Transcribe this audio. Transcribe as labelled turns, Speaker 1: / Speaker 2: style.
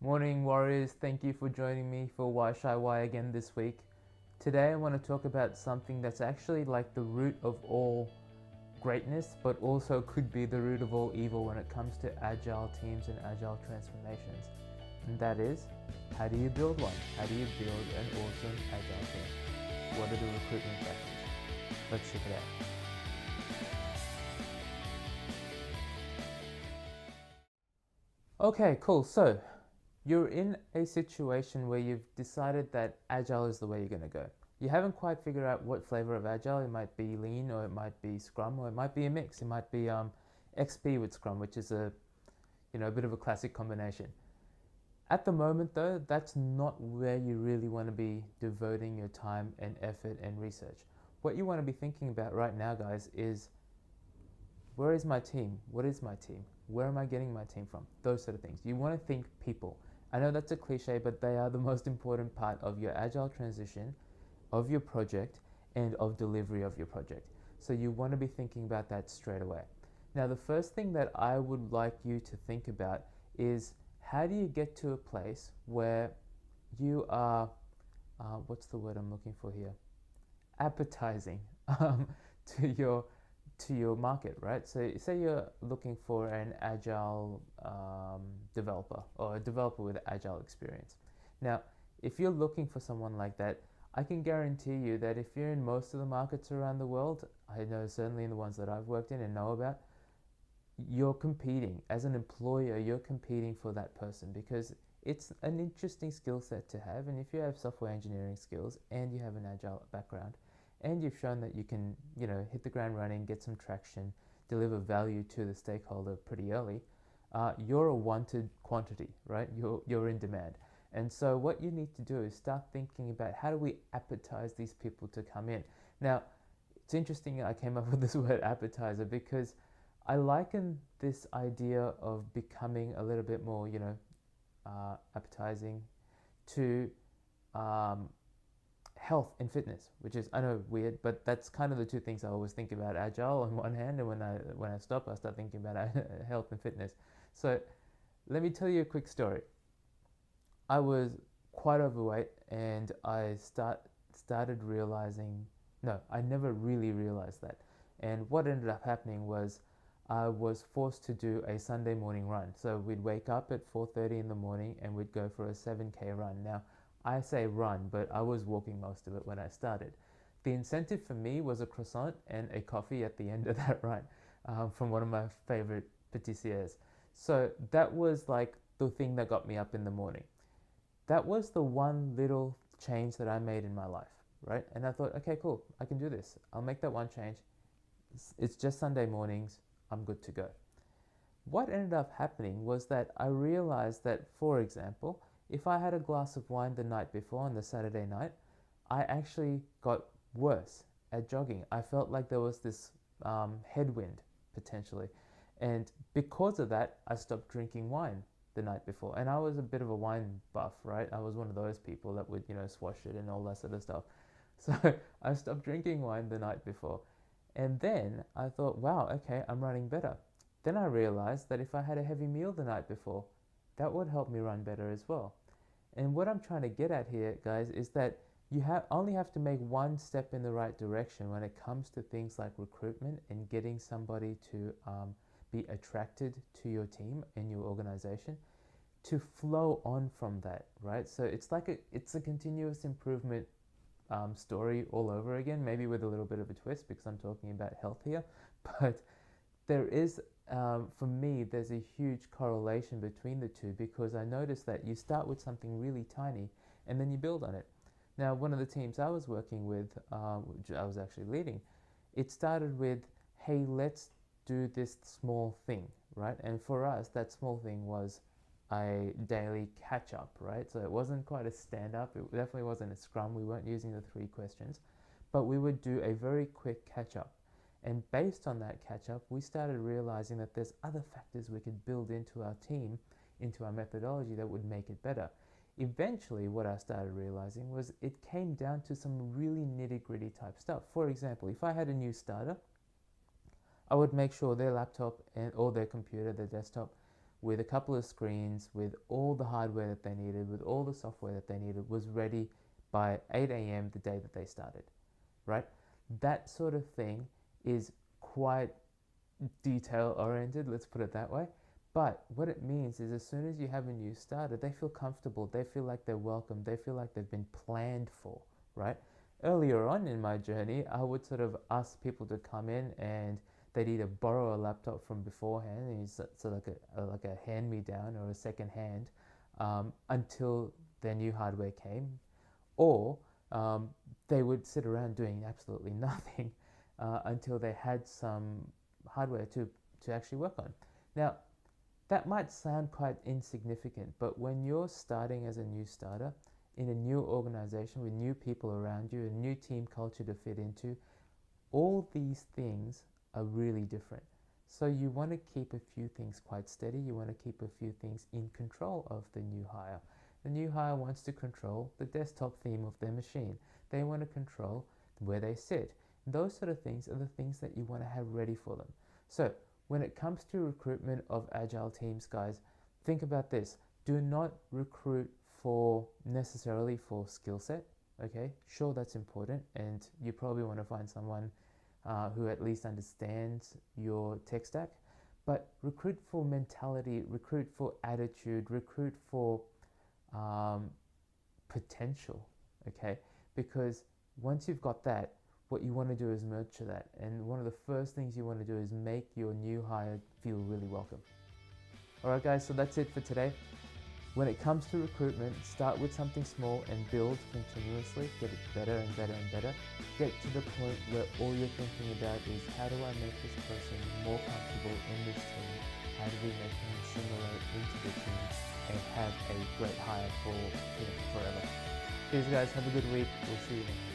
Speaker 1: Morning warriors, thank you for joining me for Why Shy Why again this week. Today I want to talk about something that's actually like the root of all greatness, but also could be the root of all evil when it comes to agile teams and agile transformations. And that is, how do you build one? How do you build an awesome agile team? What are the recruitment factors? Let's check it out. Okay, cool. So you're in a situation where you've decided that agile is the way you're going to go. You haven't quite figured out what flavor of agile. It might be lean, or it might be Scrum, or it might be a mix. It might be XP with Scrum, which is a bit of a classic combination. At the moment, though, that's not where you really want to be devoting your time and effort and research. What you want to be thinking about right now, guys, is where is my team? What is my team? Where am I getting my team from? Those sort of things. You want to think people. I know that's a cliche, but they are the most important part of your agile transition, of your project, and of delivery of your project. So you want to be thinking about that straight away. Now, the first thing that I would like you to think about is, how do you get to a place where you are, what's the word I'm looking for here? Appetizing um, to your market, right? So say you're looking for an agile developer, or a developer with agile experience. Now, if you're looking for someone like that, I can guarantee you that if you're in most of the markets around the world, I know certainly in the ones that I've worked in and know about, you're competing as an employer. You're competing for that person because it's an interesting skill set to have. And if you have software engineering skills and you have an agile background, and you've shown that you can, hit the ground running, get some traction, deliver value to the stakeholder pretty early, you're a wanted quantity, right? You're in demand. And so what you need to do is start thinking about, how do we appetize these people to come in? Now, it's interesting I came up with this word appetizer, because I liken this idea of becoming a little bit more, appetizing to um, health and fitness, which is, I know, weird, but that's kind of the two things I always think about: agile on one hand, and when I stop, I start thinking about health and fitness. So let me tell you a quick story. I was quite overweight, and started realizing, no, I never really realized that. And what ended up happening was, I was forced to do a Sunday morning run. So we'd wake up at 4:30 in the morning and we'd go for a 7K run. Now, I say run, but I was walking most of it when I started. The incentive for me was a croissant and a coffee at the end of that run, from one of my favorite patissiers. So that was like the thing that got me up in the morning. That was the one little change that I made in my life, right? And I thought, okay, cool, I can do this. I'll make that one change. It's just Sunday mornings. I'm good to go. What ended up happening was that I realized that, for example, if I had a glass of wine the night before on the Saturday night, I actually got worse at jogging. I felt like there was this headwind potentially. And because of that, I stopped drinking wine the night before. And I was a bit of a wine buff, right? I was one of those people that would, swash it and all that sort of stuff. So I stopped drinking wine the night before. And then I thought, wow, okay, I'm running better. Then I realized that if I had a heavy meal the night before, that would help me run better as well. And what I'm trying to get at here, guys, is that you only have to make one step in the right direction when it comes to things like recruitment and getting somebody to be attracted to your team and your organization, to flow on from that, right? So it's a continuous improvement story all over again, maybe with a little bit of a twist because I'm talking about health here. But there is, for me, there's a huge correlation between the two, because I noticed that you start with something really tiny and then you build on it. Now, one of the teams I was working with, which I was actually leading, it started with, hey, let's do this small thing, right? And for us, that small thing was a daily catch up, right? So it wasn't quite a stand up, it definitely wasn't a scrum, we weren't using the 3 questions, but we would do a very quick catch up. And based on that catch up, we started realizing that there's other factors we could build into our team, into our methodology, that would make it better. Eventually, what I started realizing was it came down to some really nitty gritty type stuff. For example, if I had a new starter, I would make sure their laptop and or their computer, their desktop, with a couple of screens, with all the hardware that they needed, with all the software that they needed, was ready by 8 a.m. the day that they started, right? That sort of thing is quite detail oriented, let's put it that way. But what it means is as soon as you have a new starter, they feel comfortable, they feel like they're welcome, they feel like they've been planned for, right? Earlier on in my journey, I would sort of ask people to come in and they'd either borrow a laptop from beforehand and use so like a hand me down or a second hand until their new hardware came, or they would sit around doing absolutely nothing until they had some hardware to actually work on. Now, that might sound quite insignificant, but when you're starting as a new starter in a new organization with new people around you, a new team culture to fit into, all these things are really different. So you want to keep a few things quite steady. You want to keep a few things in control of the new hire. The new hire wants to control the desktop theme of their machine. They want to control where they sit. Those sort of things are the things that you want to have ready for them. So when it comes to recruitment of agile teams, guys, think about this. Do not recruit for necessarily for skill set. Okay, sure, that's important, and you probably want to find someone who at least understands your tech stack, but recruit for mentality, recruit for attitude, recruit for potential. Okay, because once you've got that, what you want to do is nurture that, and one of the first things you want to do is make your new hire feel really welcome. Alright guys, so that's it for today. When it comes to recruitment, start with something small and build continuously, get it better and better and better. Get to the point where all you're thinking about is how do I make this person more comfortable in this team? How do we make them assimilate into the team and have a great hire for forever? Cheers guys, have a good week, we'll see you then.